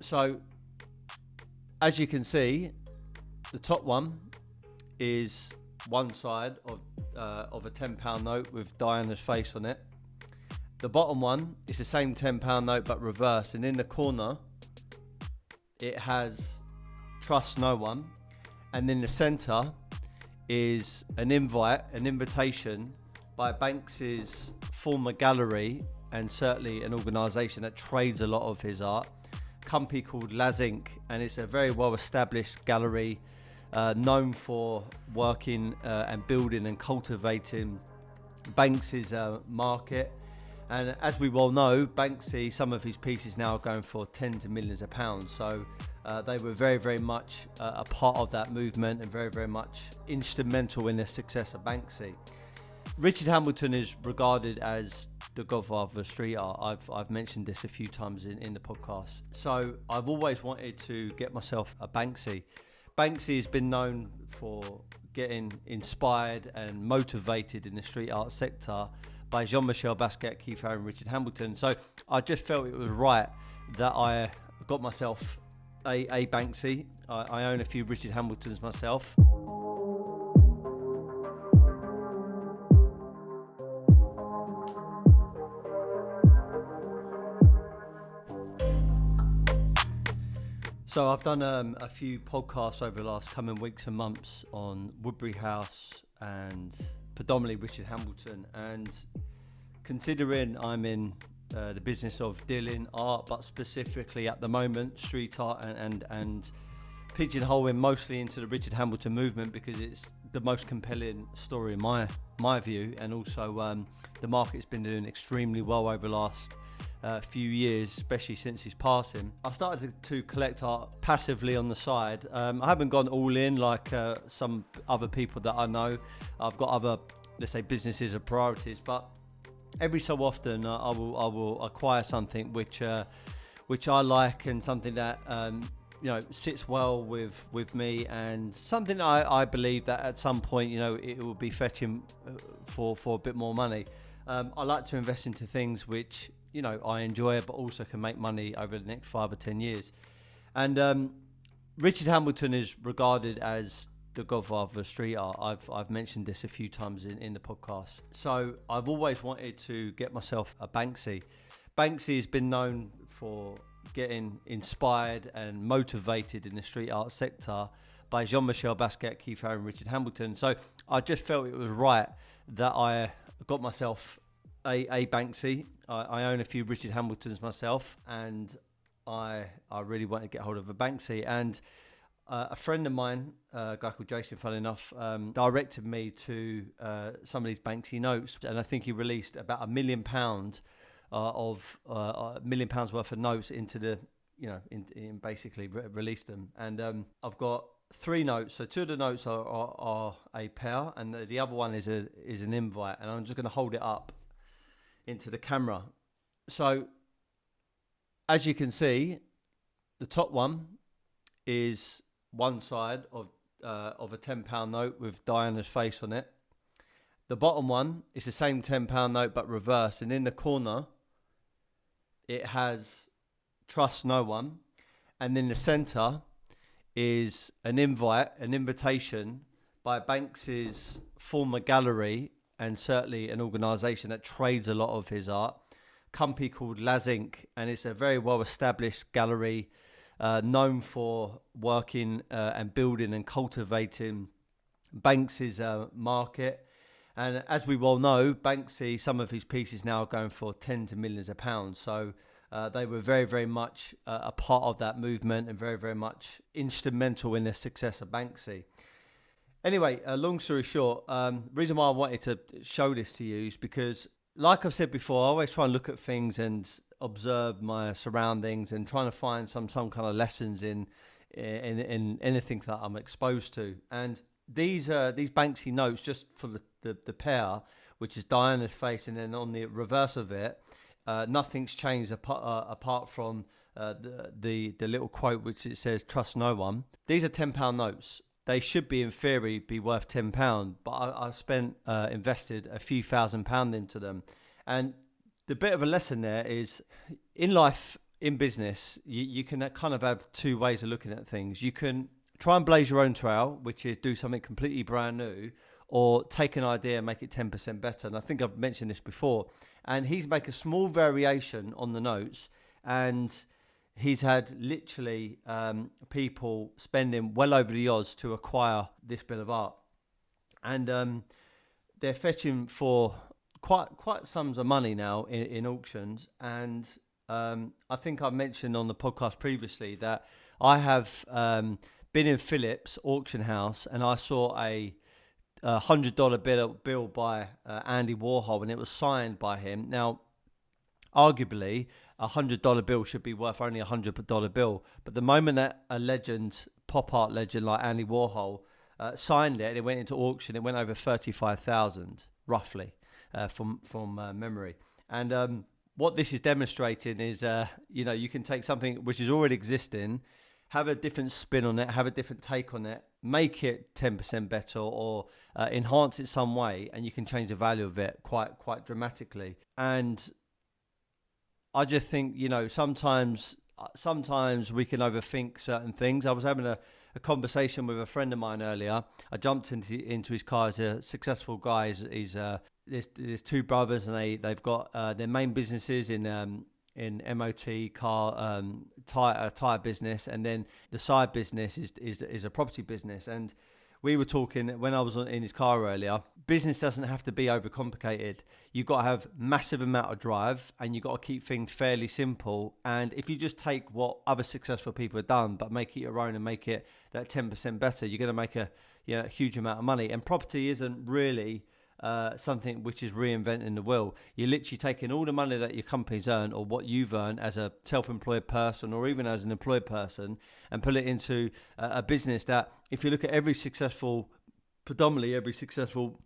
So, as you can see, the top one is one side of a £10 note with Diana's face on it. The bottom one is the same £10 note but reversed, and in the corner it has "Trust No One," and in the centre is an invitation by Banks's former gallery and certainly an organisation that trades a lot of his art, a company called Inc, and it's a very well established gallery known for working and building and cultivating Banks's market. And as we well know, Banksy, some of his pieces now are going for tens of millions of pounds. So they were very, very much a part of that movement and very, very much instrumental in the success of Banksy. Richard Hamilton is regarded as the godfather of street art. I've mentioned this a few times in the podcast. So I've always wanted to get myself a Banksy. Banksy has been known for getting inspired and motivated in the street art sector by Jean-Michel Basquiat, Keith Haring and Richard Hamilton. So I just felt it was right that I got myself a Banksy. I own a few Richard Hamiltons myself. So I've done a few podcasts over the last coming weeks and months on Woodbury House and predominantly Richard Hamilton, and considering I'm in the business of dealing art, but specifically at the moment street art and pigeonholing mostly into the Richard Hamilton movement because it's the most compelling story in my view, and also the market's been doing extremely well over the last few years, especially since his passing. I started to collect art passively on the side. I haven't gone all in like some other people that I know. I've got other, let's say, businesses or priorities, but every so often I will acquire something which I like, and something that sits well with me, and something I believe that at some point it will be fetching for a bit more money. I like to invest into things which I enjoy, but also can make money over the next 5 or 10 years. And Richard Hamilton is regarded as the godfather of street art. I've mentioned this a few times in the podcast. So I've always wanted to get myself a Banksy. Banksy has been known for getting inspired and motivated in the street art sector by Jean-Michel Basquiat, Keith Haring and Richard Hamilton. So I just felt it was right that I got myself a Banksy. I own a few Richard Hamiltons myself, and I really want to get hold of a Banksy. And a friend of mine, a guy called Jason, funny enough, directed me to some of these Banksy notes, and I think he released about £1 million of £1 million worth of notes into the, in basically released them. And I've got 3 notes. So 2 of the notes are a pair, and the other one is an invite. And I'm just going to hold it up into the camera. So as you can see, the top one is one side of a £10 note with Diana's face on it. The bottom one is the same £10 note but reversed, and in the corner it has "Trust No One," and in the centre is an invitation by Banks's former gallery and certainly an organisation that trades a lot of his art, a company called Inc, and it's a very well established gallery known for working and building and cultivating Banks's market. And as we well know, Banksy, some of his pieces now are going for tens of millions of pounds. So they were very, very much a part of that movement and very, very much instrumental in the success of Banksy. Anyway, long story short, reason why I wanted to show this to you is because, like I've said before, I always try and look at things and observe my surroundings and trying to find some kind of lessons in anything that I'm exposed to. And these Banksy notes, just for the pair, which is Diana's face, and then on the reverse of it, nothing's changed apart from the little quote which it says "Trust No One." These are £10 notes. They should be, in theory, be worth £10, but I spent invested a few £1,000 into them. And the bit of a lesson there is, in life, in business, you can kind of have two ways of looking at things. You can try and blaze your own trail, which is do something completely brand new, or take an idea and make it 10% better. And I think I've mentioned this before. And he's make a small variation on the notes, and he's had literally people spending well over the odds to acquire this bit of art. And they're fetching for quite sums of money now in auctions. And I think I mentioned on the podcast previously that I have been in Phillips auction house, and I saw a $100 bill by Andy Warhol, and it was signed by him. Now, arguably, $100 bill should be worth only $100 bill, but the moment that a legend, pop art legend like Andy Warhol signed it, and it went into auction, it went over 35,000 roughly from memory. And what this is demonstrating is, you can take something which is already existing, have a different spin on it, have a different take on it, make it 10% better, or enhance it some way, and you can change the value of it quite dramatically. And I just think, sometimes we can overthink certain things. I was having a conversation with a friend of mine earlier. I jumped into his car. He's a successful guy. There's two brothers, and they've got their main businesses in MOT car tire business, and then the side business is a property business. And we were talking when I was in his car earlier. Business doesn't have to be overcomplicated. You've got to have massive amount of drive, and you've got to keep things fairly simple. And if you just take what other successful people have done, but make it your own and make it that 10% better, you're going to make a huge amount of money. And property isn't really something which is reinventing the wheel. You're literally taking all the money that your company's earned, or what you've earned as a self-employed person, or even as an employed person, and put it into a business that, if you look at predominantly every successful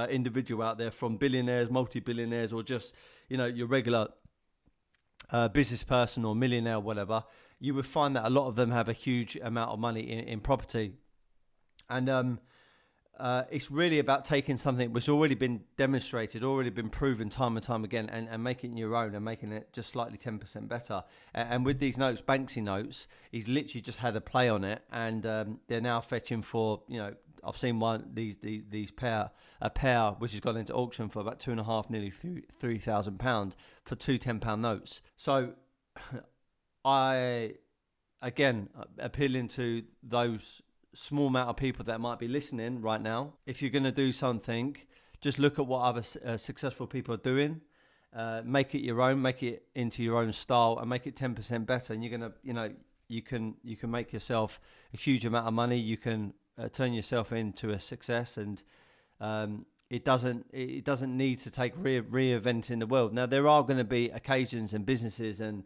individual out there, from billionaires, multi-billionaires, or just your regular business person or millionaire, whatever, you would find that a lot of them have a huge amount of money in property. And it's really about taking something which has already been demonstrated, already been proven time and time again, and making it your own, and making it just slightly 10% better. And with these notes, Banksy notes, he's literally just had a play on it, and they're now fetching for, I've seen these pair which has gone into auction for about £2,500, nearly £3,000 for two £10 notes. So I, again, appealing to those small amount of people that might be listening right now. If you're going to do something, just look at what other successful people are doing, make it your own, make it into your own style, and make it 10% better. And you're going to, you can make yourself a huge amount of money. You can turn yourself into a success, and it doesn't need to take reinventing the world. Now, there are going to be occasions and businesses and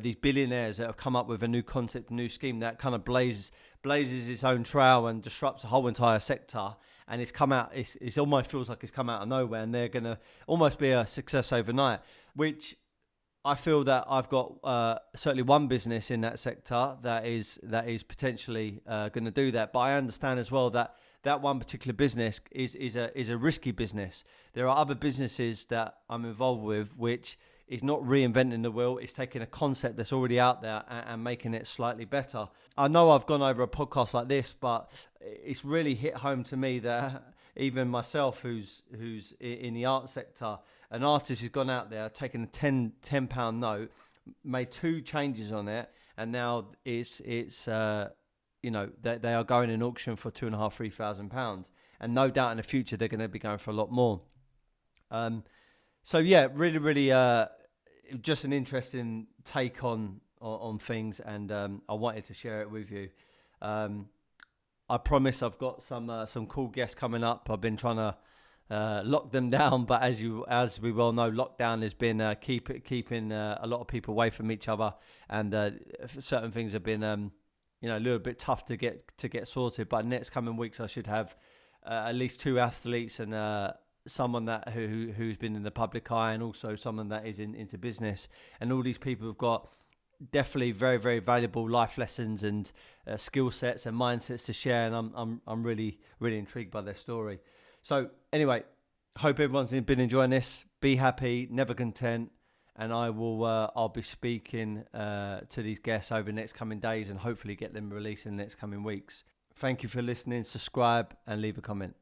these billionaires that have come up with a new concept, a new scheme that kind of blazes its own trail and disrupts the whole entire sector. And it's come out, it almost feels like it's come out of nowhere, and they're going to almost be a success overnight, which I feel that I've got certainly one business in that sector that is potentially going to do that. But I understand as well that one particular business is a risky business. There are other businesses that I'm involved with which is not reinventing the wheel. It's taking a concept that's already out there and making it slightly better. I know I've gone over a podcast like this, but it's really hit home to me that even myself, who's in the art sector, an artist who's gone out there, taken a £10 note, made two changes on it, and now it's they are going in auction for £2,500-3,000, and no doubt in the future they're going to be going for a lot more. So yeah, really, just an interesting take on things, and I wanted to share it with you. I promise I've got some cool guests coming up. I've been trying to lock them down, but as we well know, lockdown has been keeping a lot of people away from each other, and certain things have been a little bit tough to get sorted. But next coming weeks, I should have at least two athletes and someone who's been in the public eye, and also someone that is into business. And all these people have got definitely very, very valuable life lessons and skill sets and mindsets to share, and I'm really, really intrigued by their story. So anyway, hope everyone's been enjoying this. Be happy, never content, and I'll be speaking to these guests over the next coming days and hopefully get them released in the next coming weeks. Thank you for listening. Subscribe and leave a comment.